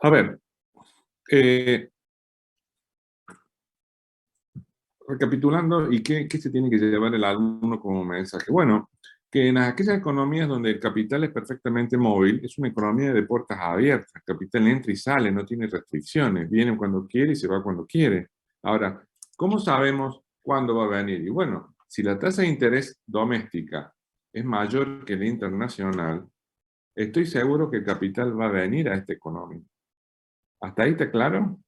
A ver, recapitulando, ¿y qué se tiene que llevar el alumno como mensaje? Bueno, que en aquellas economías donde el capital es perfectamente móvil, es una economía de puertas abiertas. El capital entra y sale, no tiene restricciones, viene cuando quiere y se va cuando quiere. Ahora, ¿cómo sabemos cuándo va a venir? Y bueno, si la tasa de interés doméstica es mayor que la internacional, estoy seguro que el capital va a venir a esta economía. ¿Hasta ahí está claro?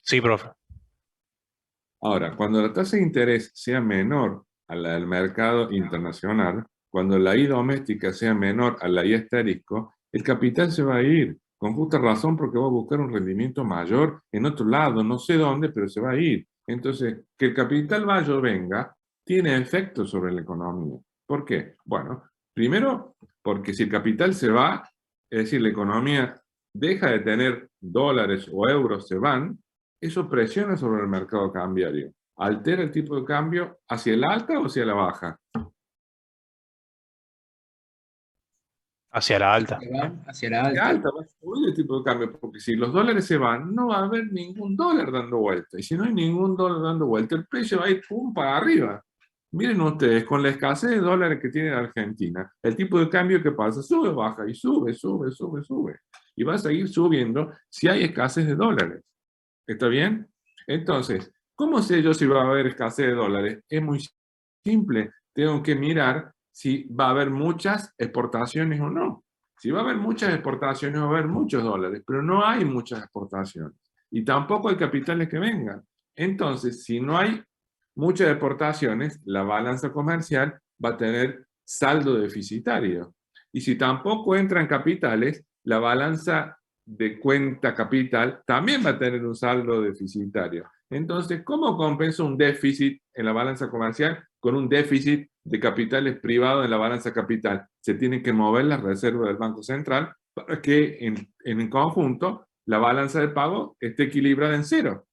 Sí, profe. Ahora, cuando la tasa de interés sea menor a la del mercado internacional, cuando la I doméstica sea menor a la I asterisco, el capital se va a ir, con justa razón porque va a buscar un rendimiento mayor en otro lado, no sé dónde, pero se va a ir. Entonces, que el capital vaya o venga, tiene efecto sobre la economía. ¿Por qué? Bueno, primero, porque si el capital se va, es decir, la economía deja de tener dólares o euros, se van, eso presiona sobre el mercado cambiario. ¿Altera el tipo de cambio hacia el alta o hacia la baja? Hacia la Hacia alta. hacia la Hacia alta. alta, va a subir el tipo de cambio, porque si los dólares se van, no va a haber ningún dólar dando vuelta. Y si no hay ningún dólar dando vuelta, el precio va a ir pum para arriba. Miren ustedes, con la escasez de dólares que tiene la Argentina, el tipo de cambio que pasa sube, baja y sube, sube, sube, sube. Y va a seguir subiendo si hay escasez de dólares. ¿Está bien? Entonces, ¿cómo sé yo si va a haber escasez de dólares? Es muy simple. Tengo que mirar si va a haber muchas exportaciones o no. Si va a haber muchas exportaciones, va a haber muchos dólares, pero no hay muchas exportaciones. Y tampoco hay capitales que vengan. Entonces, si no hay muchas exportaciones, la balanza comercial va a tener saldo deficitario. Y si tampoco entran capitales, la balanza de cuenta capital también va a tener un saldo deficitario. Entonces, ¿cómo compenso un déficit en la balanza comercial con un déficit de capitales privados en la balanza capital? Se tienen que mover las reservas del Banco Central para que en conjunto la balanza de pago esté equilibrada en cero.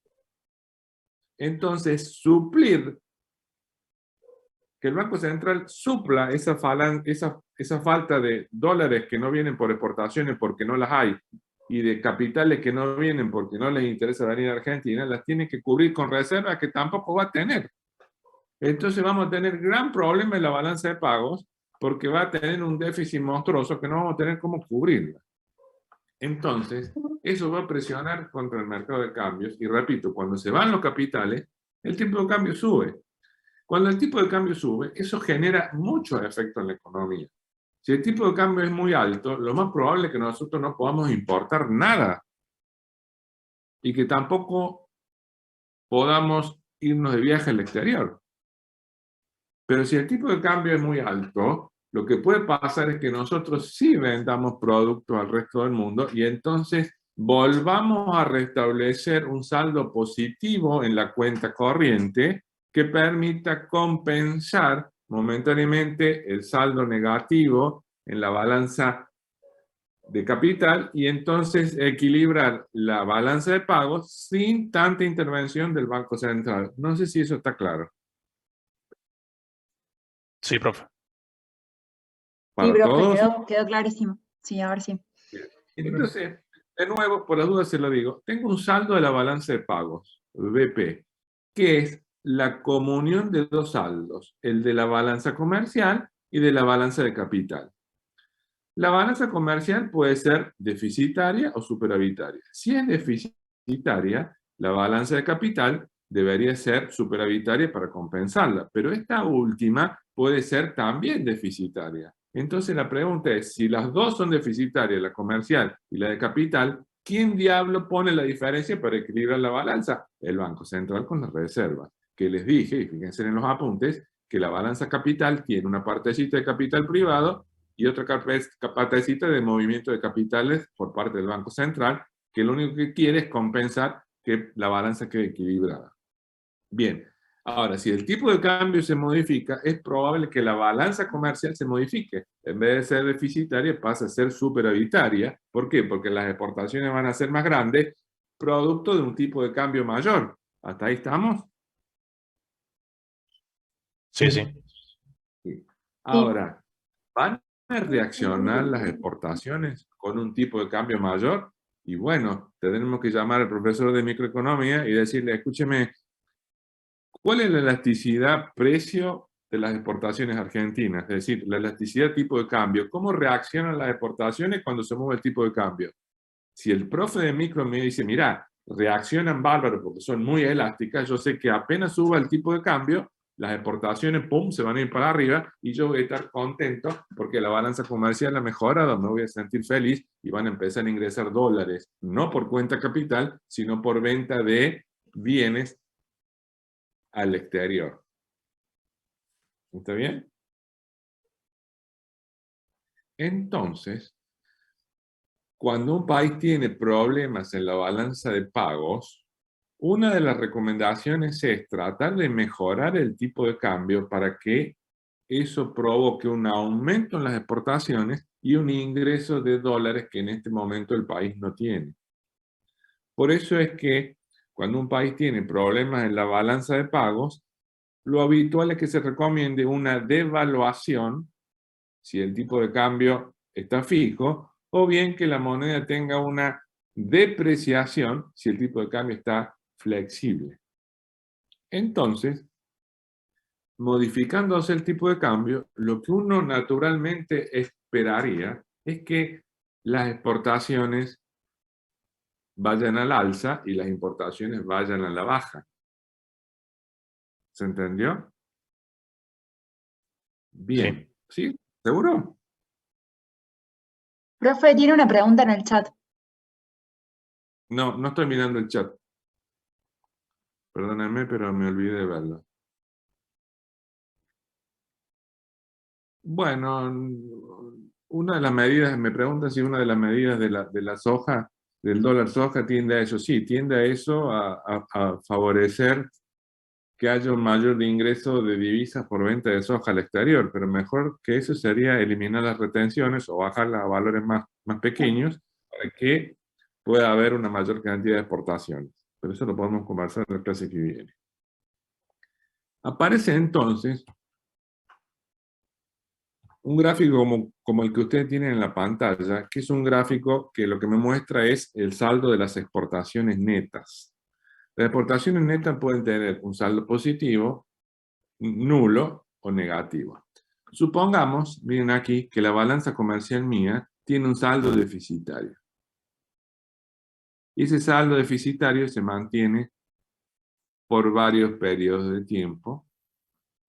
Entonces, suplir, que el Banco Central supla esa falta de dólares que no vienen por exportaciones porque no las hay, y de capitales que no vienen porque no les interesa venir a Argentina, las tiene que cubrir con reservas que tampoco va a tener. Entonces vamos a tener gran problema en la balanza de pagos porque va a tener un déficit monstruoso que no vamos a tener cómo cubrirla. Entonces, eso va a presionar contra el mercado de cambios y repito, cuando se van los capitales, el tipo de cambio sube. Cuando el tipo de cambio sube, eso genera mucho efecto en la economía. Si el tipo de cambio es muy alto, lo más probable es que nosotros no podamos importar nada y que tampoco podamos irnos de viaje al exterior. Pero si el tipo de cambio es muy alto, lo que puede pasar es que nosotros sí vendamos productos al resto del mundo y entonces volvamos a restablecer un saldo positivo en la cuenta corriente que permita compensar momentáneamente el saldo negativo en la balanza de capital y entonces equilibrar la balanza de pagos sin tanta intervención del Banco Central. No sé si eso está claro. Sí, profe. Sí, ¿Para profe, todos? quedó clarísimo. Sí, ahora sí. Entonces, de nuevo, por las dudas se lo digo, tengo un saldo de la balanza de pagos, BP, que es la comunión de dos saldos, el de la balanza comercial y de la balanza de capital. La balanza comercial puede ser deficitaria o superavitaria. Si es deficitaria, la balanza de capital debería ser superavitaria para compensarla, pero esta última puede ser también deficitaria. Entonces la pregunta es, si las dos son deficitarias, la comercial y la de capital, ¿quién diablo pone la diferencia para equilibrar la balanza? El Banco Central con las reservas, que les dije, y fíjense en los apuntes, que la balanza capital tiene una partecita de capital privado y otra partecita de movimiento de capitales por parte del Banco Central, que lo único que quiere es compensar que la balanza quede equilibrada. Bien, ahora, si el tipo de cambio se modifica, es probable que la balanza comercial se modifique. En vez de ser deficitaria, pasa a ser superavitaria. ¿Por qué? Porque las exportaciones van a ser más grandes, producto de un tipo de cambio mayor. ¿Hasta ahí estamos? Sí, sí. Sí. Ahora, ¿van reaccionar las exportaciones con un tipo de cambio mayor? Y bueno, tendremos que llamar al profesor de microeconomía y decirle, escúcheme, ¿cuál es la elasticidad precio de las exportaciones argentinas? Es decir, la elasticidad tipo de cambio. ¿Cómo reaccionan las exportaciones cuando se mueve el tipo de cambio? Si el profe de micro me dice, mira, reaccionan bárbaro porque son muy elásticas, yo sé que apenas suba el tipo de cambio, las exportaciones, pum, se van a ir para arriba y yo voy a estar contento porque la balanza comercial ha mejorado, me voy a sentir feliz y van a empezar a ingresar dólares, no por cuenta capital, sino por venta de bienes al exterior. ¿Está bien? Entonces, cuando un país tiene problemas en la balanza de pagos, una de las recomendaciones es tratar de mejorar el tipo de cambio para que eso provoque un aumento en las exportaciones y un ingreso de dólares que en este momento el país no tiene. Por eso es que cuando un país tiene problemas en la balanza de pagos, lo habitual es que se recomiende una devaluación si el tipo de cambio está fijo, o bien que la moneda tenga una depreciación si el tipo de cambio está flexible. Entonces, modificándose el tipo de cambio, lo que uno naturalmente esperaría es que las exportaciones vayan al alza y las importaciones vayan a la baja. ¿Se entendió? Bien. ¿Sí? ¿Seguro? Profe, tiene una pregunta en el chat. No, no estoy mirando el chat. Perdónenme, pero me olvidé de verlo. Bueno, una de las medidas, me pregunta si una de las medidas de la soja, del dólar soja, tiende a eso. Sí, tiende a eso, a favorecer que haya un mayor ingreso de divisas por venta de soja al exterior, pero mejor que eso sería eliminar las retenciones o bajarlas a valores más pequeños para que pueda haber una mayor cantidad de exportaciones. Pero eso lo podemos conversar en la clase que viene. Aparece entonces un gráfico como el que ustedes tienen en la pantalla, que es un gráfico que lo que me muestra es el saldo de las exportaciones netas. Las exportaciones netas pueden tener un saldo positivo, nulo o negativo. Supongamos, miren aquí, que la balanza comercial mía tiene un saldo deficitario. Y ese saldo deficitario se mantiene por varios periodos de tiempo,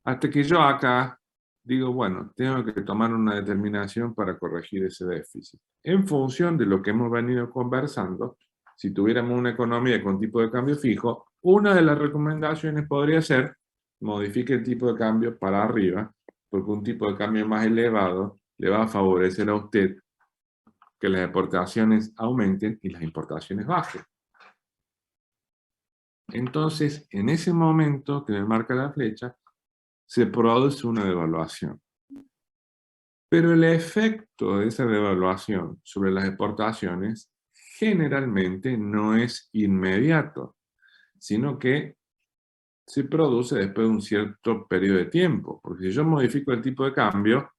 hasta que yo acá digo, bueno, tengo que tomar una determinación para corregir ese déficit. En función de lo que hemos venido conversando, si tuviéramos una economía con tipo de cambio fijo, una de las recomendaciones podría ser modifique el tipo de cambio para arriba, porque un tipo de cambio más elevado le va a favorecer a usted que las exportaciones aumenten y las importaciones bajen. Entonces, en ese momento que me marca la flecha, se produce una devaluación. Pero el efecto de esa devaluación sobre las exportaciones generalmente no es inmediato, sino que se produce después de un cierto periodo de tiempo. Porque si yo modifico el tipo de cambio,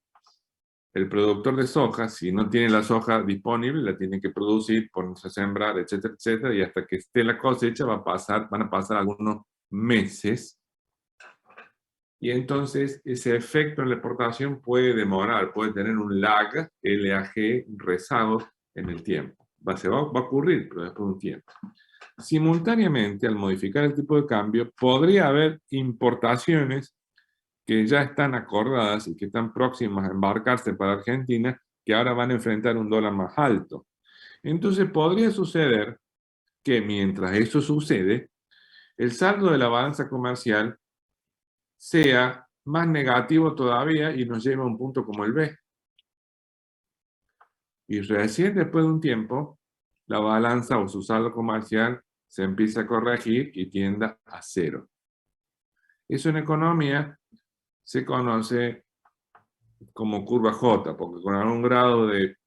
el productor de soja, si no tiene la soja disponible, la tiene que producir, ponerse a sembrar, etcétera, etcétera, y hasta que esté la cosecha van a pasar algunos meses. Y entonces ese efecto en la exportación puede demorar, puede tener un lag, LAG, un rezago en el tiempo. Se va a ocurrir, pero después de un tiempo. Simultáneamente, al modificar el tipo de cambio, podría haber importaciones que ya están acordadas y que están próximas a embarcarse para Argentina, que ahora van a enfrentar un dólar más alto. Entonces podría suceder que mientras eso sucede, el saldo de la balanza comercial sea más negativo todavía y nos lleve a un punto como el B. Y recién después de un tiempo, la balanza o su saldo comercial se empieza a corregir y tienda a cero. Eso en economía se conoce como curva J, porque con algún grado de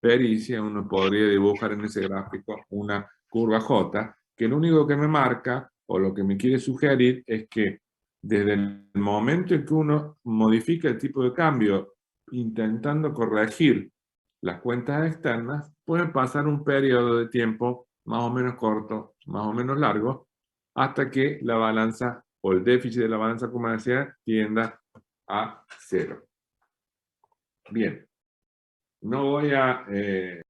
pericia uno podría dibujar en ese gráfico una curva J, que lo único que me marca o lo que me quiere sugerir es que desde el momento en que uno modifica el tipo de cambio intentando corregir las cuentas externas, puede pasar un periodo de tiempo más o menos corto, más o menos largo, hasta que la balanza o el déficit de la balanza comercial tienda a cero. Bien, no voy a